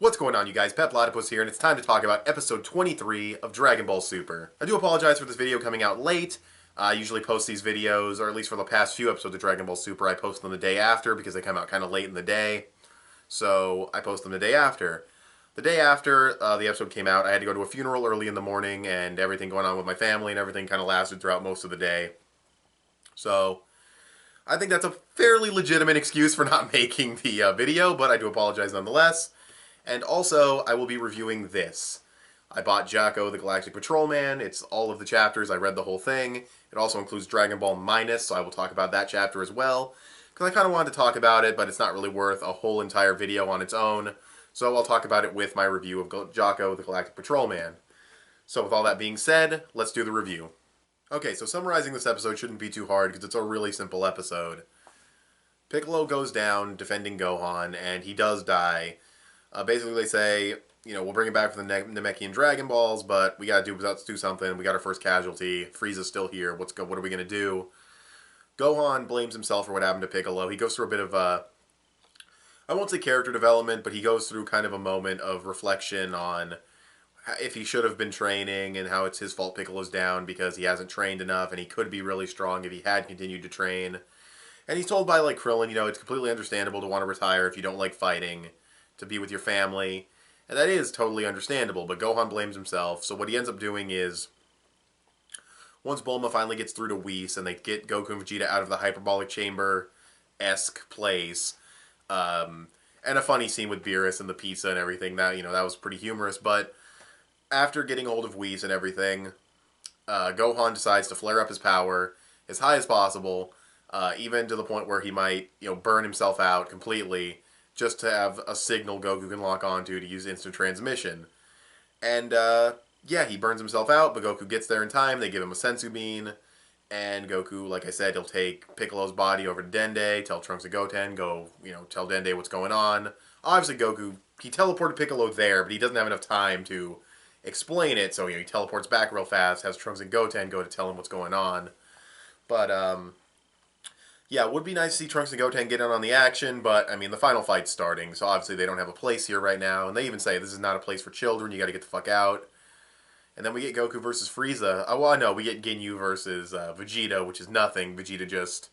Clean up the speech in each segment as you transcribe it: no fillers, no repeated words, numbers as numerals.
What's going on, you guys? Petplatypus here, and it's time to talk about episode 23 of Dragon Ball Super. I do apologize for this video coming out late. I usually post these videos, or at least for the past few episodes of Dragon Ball Super, I post them the day after because they come out kind of late in the day. So I post them the day after. The day after the episode came out, I had to go to a funeral early in the morning, and everything going on with my family and everything kind of lasted throughout most of the day. So I think that's a fairly legitimate excuse for not making the video, but I do apologize nonetheless. And also, I will be reviewing this. I bought Jocko the Galactic Patrolman. It's all of the chapters. I read the whole thing. It also includes Dragon Ball Minus, so I will talk about that chapter as well. Because I kind of wanted to talk about it, but it's not really worth a whole entire video on its own. So I'll talk about it with my review of Jocko the Galactic Patrolman. So with all that being said, let's do the review. Okay, so summarizing this episode shouldn't be too hard because it's a really simple episode. Piccolo goes down defending Gohan, and he does die. Basically, they say, we'll bring it back for the Namekian Dragon Balls, but let's do something. We got our first casualty. Frieza's still here. What are we going to do? Gohan blames himself for what happened to Piccolo. He goes through a bit of I won't say character development, but he goes through kind of a moment of reflection on if he should have been training and how it's his fault Piccolo's down because he hasn't trained enough and he could be really strong if he had continued to train. And he's told by, Krillin, it's completely understandable to want to retire if you don't like fighting, to be with your family, and that is totally understandable, but Gohan blames himself, so what he ends up doing is, once Bulma finally gets through to Whis, and they get Goku and Vegeta out of the hyperbolic chamber-esque place, and a funny scene with Beerus and the pizza and everything, that was pretty humorous, but after getting hold of Whis and everything, Gohan decides to flare up his power as high as possible, even to the point where he might, burn himself out completely, just to have a signal Goku can lock onto to use instant transmission. And, he burns himself out, but Goku gets there in time, they give him a Senzu Bean, and Goku, like I said, he'll take Piccolo's body over to Dende, tell Trunks and Goten, tell Dende what's going on. Obviously Goku, he teleported Piccolo there, but he doesn't have enough time to explain it, so, he teleports back real fast, has Trunks and Goten go to tell him what's going on. But, it would be nice to see Trunks and Goten get in on the action, but, the final fight's starting, so obviously they don't have a place here right now, and they even say, this is not a place for children, you gotta get the fuck out. And then we get Goku versus Frieza. We get Ginyu versus Vegeta, which is nothing. Vegeta just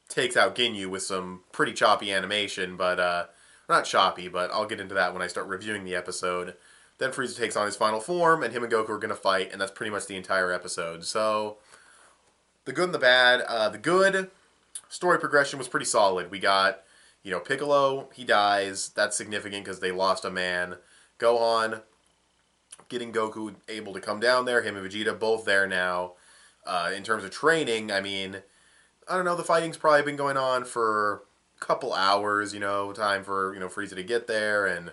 takes out Ginyu with some pretty choppy animation, but, not choppy, but I'll get into that when I start reviewing the episode. Then Frieza takes on his final form, and him and Goku are gonna fight, and that's pretty much the entire episode. So, the good and the bad. The good story progression was pretty solid. We got, Piccolo, he dies. That's significant because they lost a man. Gohan, getting Goku able to come down there. Him and Vegeta both there now. In terms of training, I don't know, the fighting's probably been going on for a couple hours, time for, Frieza to get there and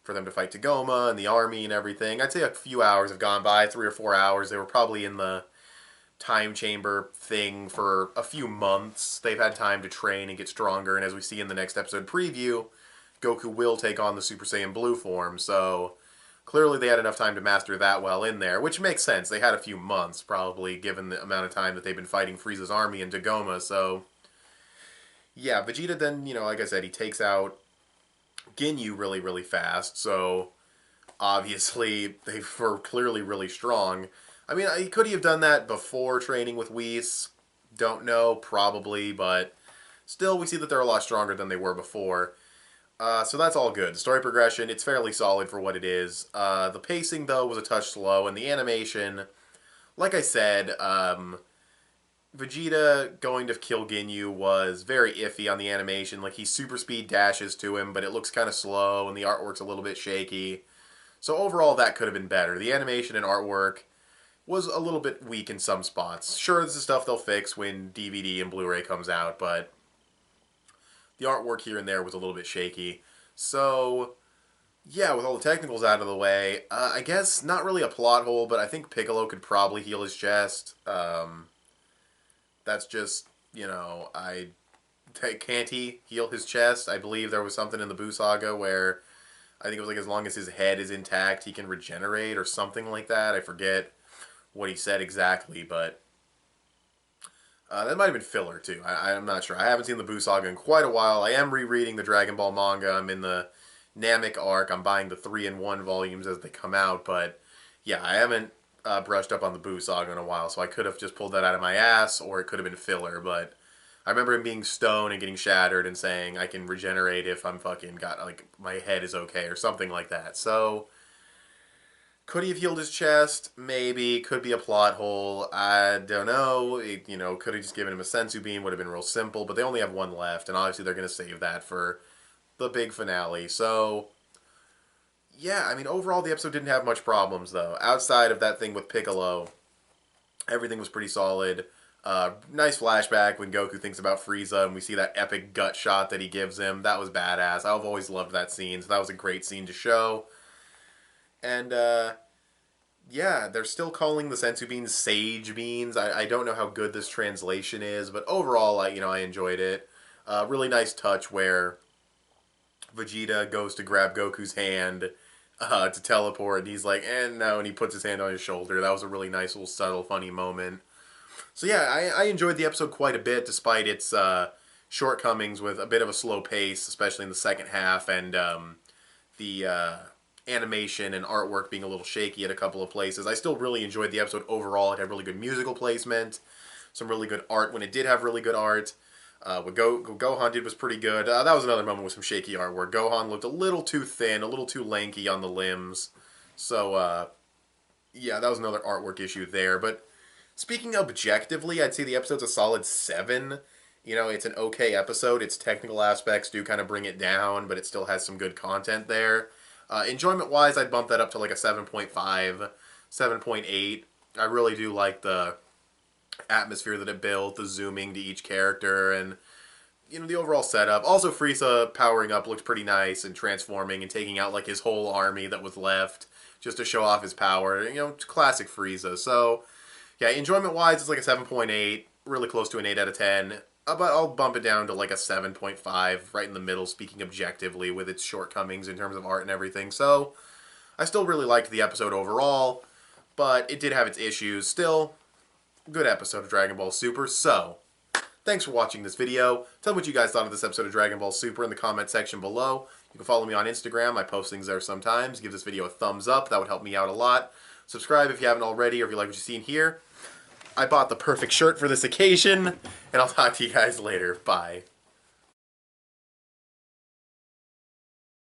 for them to fight Tagoma and the army and everything. I'd say a few hours have gone by, 3 or 4 hours. They were probably in the time chamber thing for a few months. They've had time to train and get stronger, and as we see in the next episode preview, Goku will take on the Super Saiyan Blue form, so clearly they had enough time to master that well in there, which makes sense. They had a few months, probably, given the amount of time that they've been fighting Frieza's army in Dagoma, so yeah, Vegeta then, like I said, he takes out Ginyu really, really fast, so obviously they were clearly really strong. Could he have done that before training with Whis? Don't know, probably, but still, we see that they're a lot stronger than they were before. So that's all good. The story progression, it's fairly solid for what it is. The pacing, though, was a touch slow, and the animation, like I said, Vegeta going to kill Ginyu was very iffy on the animation. He super speed dashes to him, but it looks kind of slow, and the artwork's a little bit shaky. So overall, that could have been better. The animation and artwork was a little bit weak in some spots. Sure, this is stuff they'll fix when DVD and Blu-ray comes out, but the artwork here and there was a little bit shaky. So, yeah, with all the technicals out of the way, I guess not really a plot hole, but I think Piccolo could probably heal his chest. That's just, can't he heal his chest? I believe there was something in the Buu Saga where I think it was as long as his head is intact, he can regenerate or something like that. I forget what he said exactly, but that might have been filler too. I'm not sure. I haven't seen the Buu Saga in quite a while. I am rereading the Dragon Ball manga. I'm in the Namek arc. I'm buying the 3-in-1 volumes as they come out, but yeah, I haven't brushed up on the Boo saga in a while, so I could have just pulled that out of my ass, or it could have been filler, but I remember him being stoned and getting shattered and saying I can regenerate if I'm fucking got, like, my head is okay or something like that. So, could he have healed his chest? Maybe. Could be a plot hole. I don't know. Could have just given him a sensu bean. Would have been real simple. But they only have one left, and obviously they're going to save that for the big finale. So, yeah, I mean, overall the episode didn't have much problems, though. Outside of that thing with Piccolo, everything was pretty solid. Nice flashback when Goku thinks about Frieza, and we see that epic gut shot that he gives him. That was badass. I've always loved that scene, so that was a great scene to show. And, yeah, they're still calling the sensu beans sage beans. I don't know how good this translation is, but overall, I enjoyed it. Really nice touch where Vegeta goes to grab Goku's hand to teleport, and he's like, no, and he puts his hand on his shoulder. That was a really nice little subtle, funny moment. So yeah, I enjoyed the episode quite a bit, despite its shortcomings with a bit of a slow pace, especially in the second half, and the animation and artwork being a little shaky at a couple of places. I still really enjoyed the episode overall. It had really good musical placement, some really good art when it did have really good art. What Gohan did was pretty good. That was another moment with some shaky artwork. Gohan looked a little too thin, a little too lanky on the limbs. So, yeah, that was another artwork issue there. But speaking objectively, I'd say the episode's a solid 7. It's an okay episode. Its technical aspects do kind of bring it down, but it still has some good content there. Enjoyment-wise, I'd bump that up to like a 7.5, 7.8. I really do like the atmosphere that it built, the zooming to each character, and the overall setup. Also, Frieza powering up looked pretty nice and transforming and taking out like his whole army that was left just to show off his power. Classic Frieza. So, yeah, enjoyment-wise, it's like a 7.8, really close to an 8 out of 10. But I'll bump it down to like a 7.5, right in the middle, speaking objectively, with its shortcomings in terms of art and everything. So, I still really liked the episode overall, but it did have its issues. Still, good episode of Dragon Ball Super. So, thanks for watching this video. Tell me what you guys thought of this episode of Dragon Ball Super in the comment section below. You can follow me on Instagram. I post things there sometimes. Give this video a thumbs up. That would help me out a lot. Subscribe if you haven't already, or if you like what you've seen here. I bought the perfect shirt for this occasion, and I'll talk to you guys later. Bye.